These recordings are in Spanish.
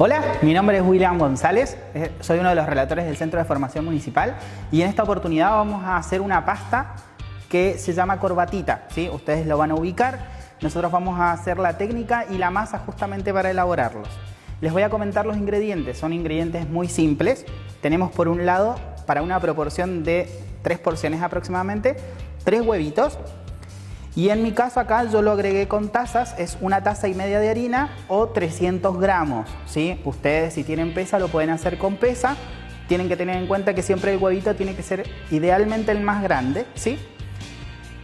Hola, mi nombre es William González, soy uno de los relatores del Centro de Formación Municipal y en esta oportunidad vamos a hacer una pasta que se llama corbatita, ¿sí? Ustedes lo van a ubicar, nosotros vamos a hacer la técnica y la masa justamente para elaborarlos. Les voy a comentar los ingredientes, son ingredientes muy simples. Tenemos por un lado, para una proporción de 3 porciones aproximadamente, 3 huevitos. Y en mi caso acá yo lo agregué con tazas, es 1,5 tazas de harina o 300 gramos, ¿sí? Ustedes si tienen pesa lo pueden hacer con pesa. Tienen que tener en cuenta que siempre el huevito tiene que ser idealmente el más grande, ¿sí?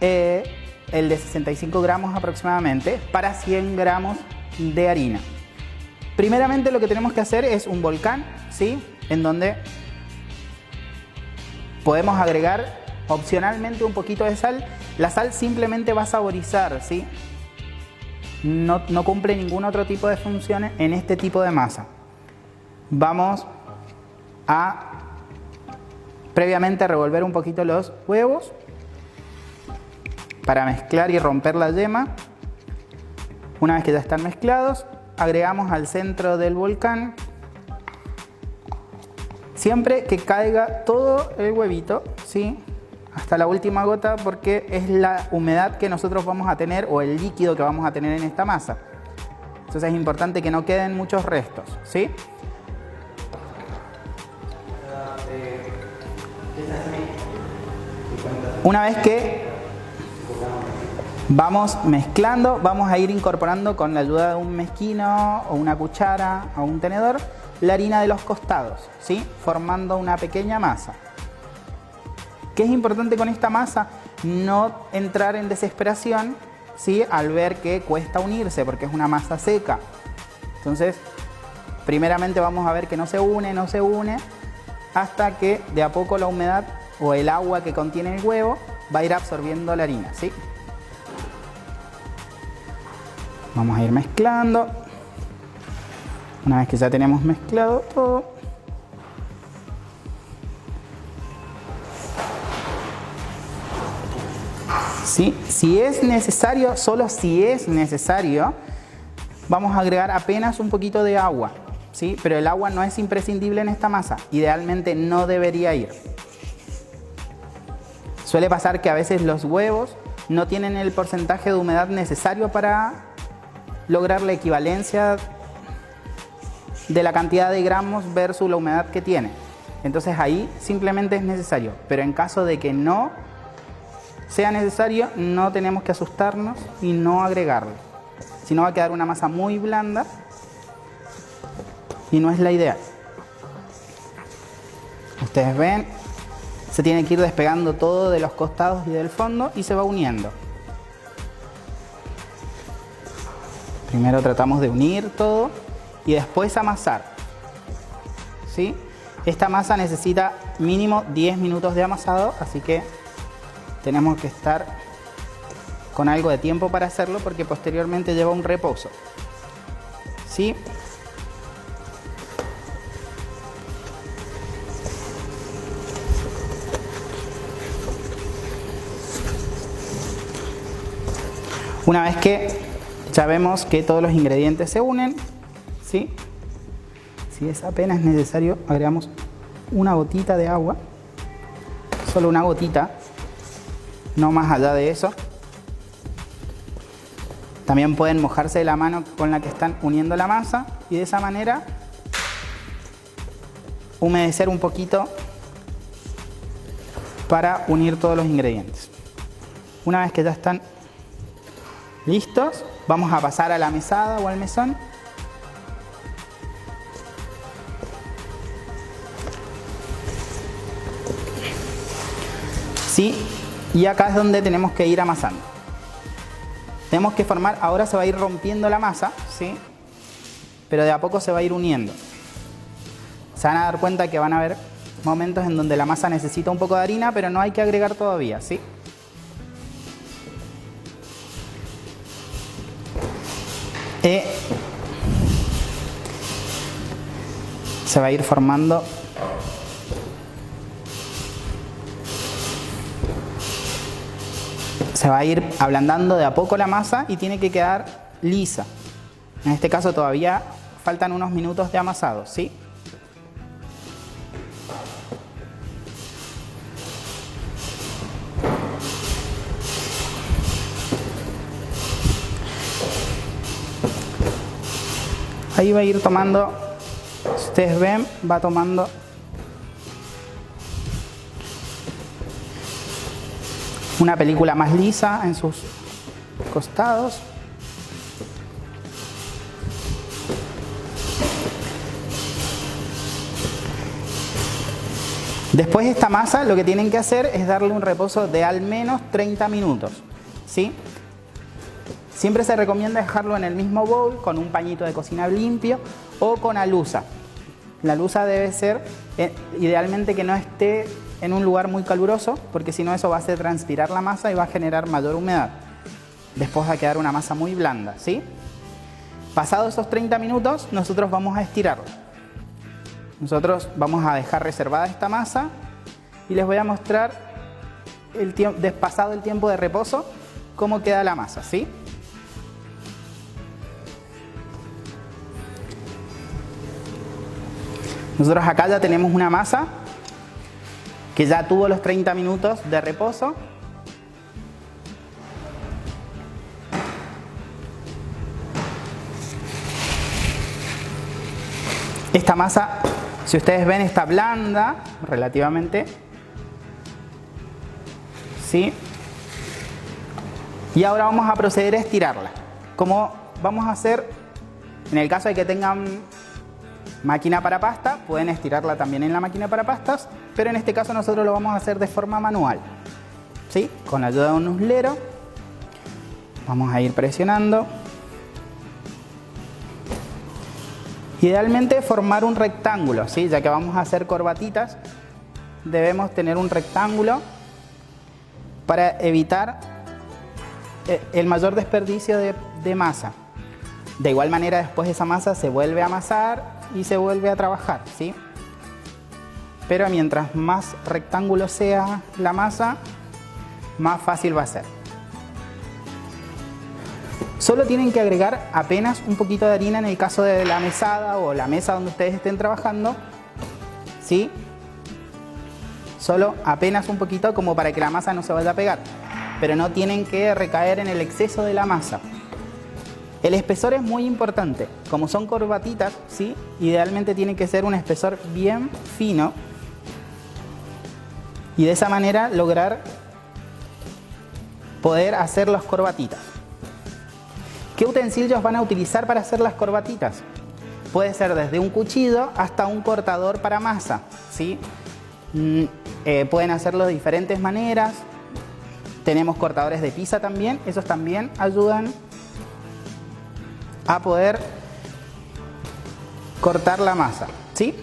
El de 65 gramos aproximadamente para 100 gramos de harina. Primeramente lo que tenemos que hacer es un volcán, ¿sí? En donde podemos agregar opcionalmente un poquito de sal. La sal simplemente va a saborizar, ¿sí? No cumple ningún otro tipo de funciones en este tipo de masa. Vamos a previamente revolver un poquito los huevos para mezclar y romper la yema. Una vez que ya están mezclados, agregamos al centro del volcán, siempre que caiga todo el huevito, ¿sí? Hasta la última gota, porque es la humedad que nosotros vamos a tener o el líquido que vamos a tener en esta masa. Entonces es importante que no queden muchos restos, ¿sí? Una vez que vamos mezclando, vamos a ir incorporando con la ayuda de un mezquino o una cuchara o un tenedor la harina de los costados, ¿sí? Formando una pequeña masa. ¿Qué es importante con esta masa? No entrar en desesperación, ¿sí? Al ver que cuesta unirse porque es una masa seca. Entonces, primeramente vamos a ver que no se une, hasta que de a poco la humedad o el agua que contiene el huevo va a ir absorbiendo la harina, ¿sí? Vamos a ir mezclando. Una vez que ya tenemos mezclado todo, ¿sí? Si es necesario, solo si es necesario, vamos a agregar apenas un poquito de agua, ¿sí? Pero el agua no es imprescindible en esta masa, idealmente no debería ir. Suele pasar que a veces los huevos no tienen el porcentaje de humedad necesario para lograr la equivalencia de la cantidad de gramos versus la humedad que tiene. Entonces ahí simplemente es necesario, pero en caso de que no sea necesario, no tenemos que asustarnos y no agregarlo. Si no va a quedar una masa muy blanda y no es la ideal. Ustedes ven, se tiene que ir despegando todo de los costados y del fondo y se va uniendo. Primero tratamos de unir todo y después amasar, ¿sí? Esta masa necesita mínimo 10 minutos de amasado, así que tenemos que estar con algo de tiempo para hacerlo porque posteriormente lleva un reposo, ¿sí? Una vez que ya vemos que todos los ingredientes se unen, ¿sí? Si es apenas necesario, agregamos una gotita de agua, solo una gotita, no más allá de eso. También pueden mojarse la mano con la que están uniendo la masa y de esa manera humedecer un poquito para unir todos los ingredientes. Una vez que ya están listos, vamos a pasar a la mesada o al mesón. ¿Sí? Y acá es donde tenemos que ir amasando. Tenemos que formar, ahora se va a ir rompiendo la masa, ¿sí? Pero de a poco se va a ir uniendo. Se van a dar cuenta que van a haber momentos en donde la masa necesita un poco de harina, pero no hay que agregar todavía, ¿sí? Se va a ir formando se va a ir ablandando de a poco la masa y tiene que quedar lisa. En este caso todavía faltan unos minutos de amasado, ¿sí? Ahí va a ir tomando, si ustedes ven, va tomando una película más lisa en sus costados. Después esta masa lo que tienen que hacer es darle un reposo de al menos 30 minutos, ¿sí? Siempre se recomienda dejarlo en el mismo bowl con un pañito de cocina limpio o con alusa. La alusa debe ser idealmente que no esté en un lugar muy caluroso, porque si no eso va a hacer transpirar la masa y va a generar mayor humedad. Después va a quedar una masa muy blanda, ¿sí? Pasados esos 30 minutos, nosotros vamos a estirarla. Nosotros vamos a dejar reservada esta masa y les voy a mostrar pasado el tiempo de reposo cómo queda la masa, ¿sí? Nosotros acá ya tenemos una masa que ya tuvo los 30 minutos de reposo. Esta masa, si ustedes ven, está blanda relativamente, ¿sí? Y ahora vamos a proceder a estirarla. Como vamos a hacer, en el caso de que tengan máquina para pasta, pueden estirarla también en la máquina para pastas, pero en este caso nosotros lo vamos a hacer de forma manual, ¿sí? Con la ayuda de un uslero vamos a ir presionando. Idealmente formar un rectángulo, ¿sí? Ya que vamos a hacer corbatitas, debemos tener un rectángulo para evitar el mayor desperdicio de masa. De igual manera, después esa masa se vuelve a amasar y se vuelve a trabajar, ¿sí? Pero mientras más rectángulo sea la masa, más fácil va a ser. Solo tienen que agregar apenas un poquito de harina en el caso de la mesada o la mesa donde ustedes estén trabajando, ¿sí? Solo apenas un poquito como para que la masa no se vaya a pegar, pero no tienen que recaer en el exceso de la masa. El espesor es muy importante. Como son corbatitas, ¿sí? Idealmente tiene que ser un espesor bien fino y de esa manera lograr poder hacer las corbatitas. ¿Qué utensilios van a utilizar para hacer las corbatitas? Puede ser desde un cuchillo hasta un cortador para masa, ¿sí? Pueden hacerlo de diferentes maneras. Tenemos cortadores de pizza también, esos también ayudan a poder cortar la masa, ¿sí?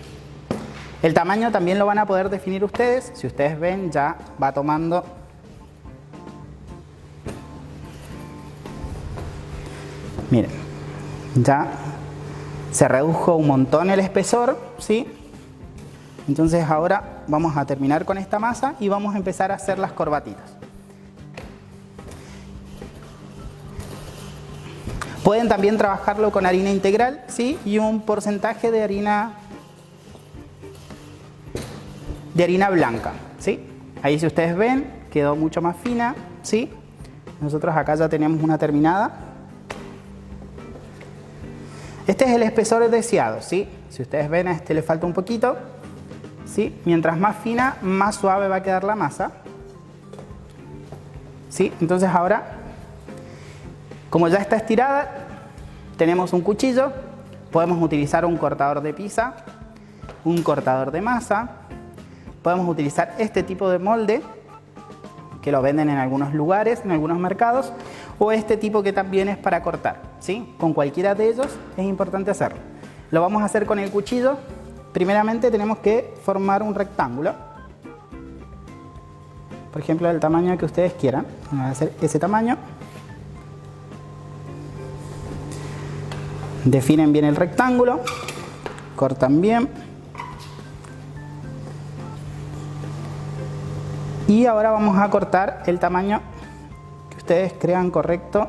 El tamaño también lo van a poder definir ustedes. Si ustedes ven, ya va tomando miren, ya se redujo un montón el espesor, ¿sí? Entonces ahora vamos a terminar con esta masa y vamos a empezar a hacer las corbatitas. Pueden también trabajarlo con harina integral, ¿sí? Y un porcentaje de harina blanca, ¿sí? Ahí si ustedes ven, quedó mucho más fina, ¿sí? Nosotros acá ya tenemos una terminada. Este es el espesor deseado, ¿sí? Si ustedes ven, a este le falta un poquito, ¿sí? Mientras más fina, más suave va a quedar la masa, ¿sí? Entonces ahora, como ya está estirada, tenemos un cuchillo, podemos utilizar un cortador de pizza, un cortador de masa, podemos utilizar este tipo de molde, que lo venden en algunos lugares, en algunos mercados, o este tipo que también es para cortar, ¿sí? Con cualquiera de ellos es importante hacerlo. Lo vamos a hacer con el cuchillo. Primeramente tenemos que formar un rectángulo, por ejemplo del tamaño que ustedes quieran. Vamos a hacer ese tamaño. Definen bien el rectángulo, cortan bien. Y ahora vamos a cortar el tamaño que ustedes crean correcto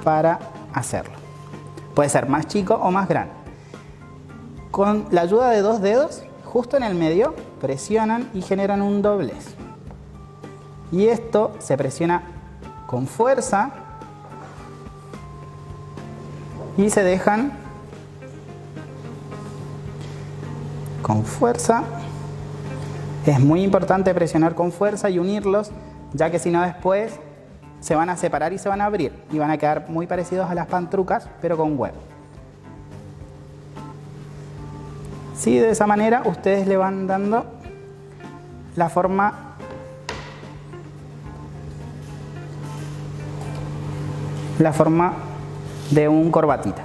para hacerlo. Puede ser más chico o más grande. Con la ayuda de 2 dedos, justo en el medio, presionan y generan un doblez. Y esto se presiona con fuerza y se dejan con fuerza. Es muy importante presionar con fuerza y unirlos, ya que si no después se van a separar y se van a abrir y van a quedar muy parecidos a las pantrucas, pero con huevo. Sí, de esa manera ustedes le van dando la forma de un corbatita.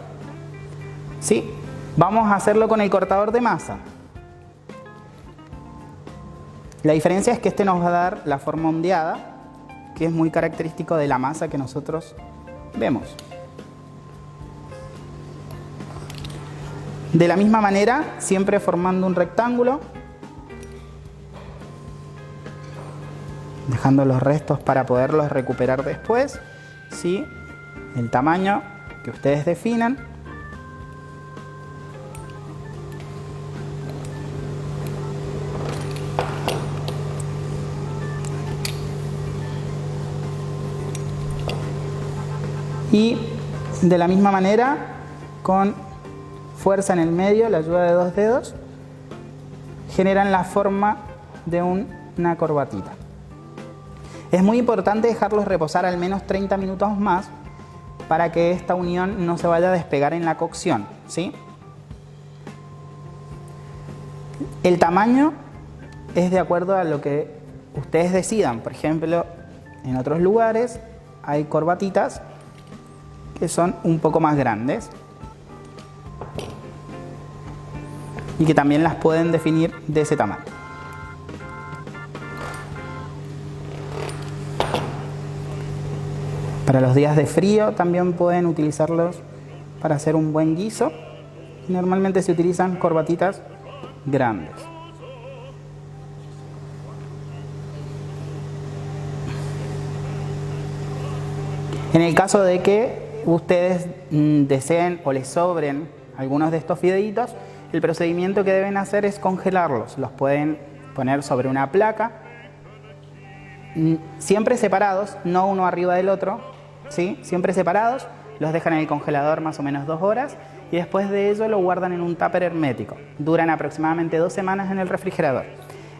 Sí, vamos a hacerlo con el cortador de masa. La diferencia es que este nos va a dar la forma ondeada, que es muy característico de la masa que nosotros vemos. De la misma manera, siempre formando un rectángulo, dejando los restos para poderlos recuperar después, ¿sí? El tamaño que ustedes definan. Y de la misma manera, con fuerza en el medio, la ayuda de 2 dedos, generan la forma de una corbatita. Es muy importante dejarlos reposar al menos 30 minutos más para que esta unión no se vaya a despegar en la cocción, ¿sí? El tamaño es de acuerdo a lo que ustedes decidan. Por ejemplo, en otros lugares hay corbatitas que son un poco más grandes y que también las pueden definir de ese tamaño. Para los días de frío también pueden utilizarlos para hacer un buen guiso. Normalmente se utilizan corbatitas grandes. En el caso de que ustedes deseen o les sobren algunos de estos fideitos, el procedimiento que deben hacer es congelarlos. Los pueden poner sobre una placa, siempre separados, no uno arriba del otro, ¿sí? Siempre separados, los dejan en el congelador más o menos 2 horas y después de ello lo guardan en un tupper hermético. Duran aproximadamente 2 semanas en el refrigerador.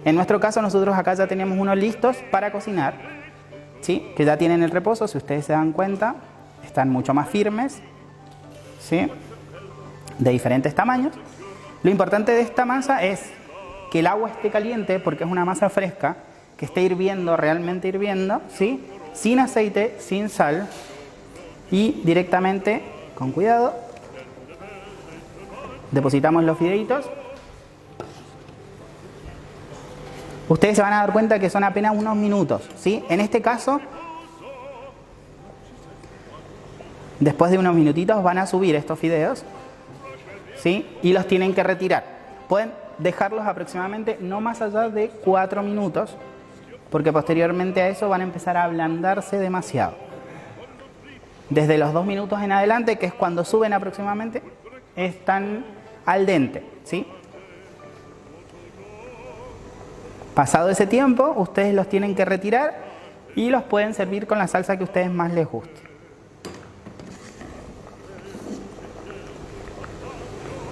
En nuestro caso, nosotros acá ya tenemos unos listos para cocinar, ¿sí? Que ya tienen el reposo, si ustedes se dan cuenta, están mucho más firmes, ¿sí? De diferentes tamaños. Lo importante de esta masa es que el agua esté caliente, porque es una masa fresca, que esté hirviendo, realmente hirviendo, ¿sí? Sin aceite, sin sal, y directamente, con cuidado, depositamos los fideitos. Ustedes se van a dar cuenta que son apenas unos minutos, ¿sí? En este caso, después de unos minutitos van a subir estos fideos, ¿sí? Y los tienen que retirar. Pueden dejarlos aproximadamente no más allá de 4 minutos, porque posteriormente a eso van a empezar a ablandarse demasiado. Desde los 2 minutos en adelante, que es cuando suben aproximadamente, están al dente, ¿sí? Pasado ese tiempo, ustedes los tienen que retirar y los pueden servir con la salsa que a ustedes más les guste.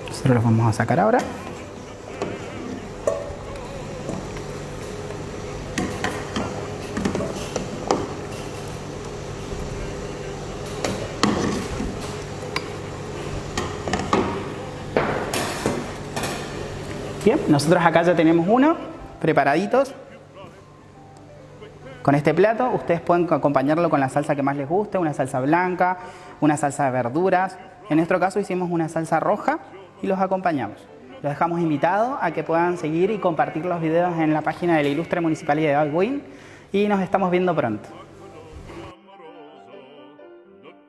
Nosotros los vamos a sacar ahora. Bien, nosotros acá ya tenemos uno preparaditos. Con este plato ustedes pueden acompañarlo con la salsa que más les guste, una salsa blanca, una salsa de verduras. En nuestro caso hicimos una salsa roja y los acompañamos. Los dejamos invitados a que puedan seguir y compartir los videos en la página de la Ilustre Municipalidad de Balbuín y nos estamos viendo pronto.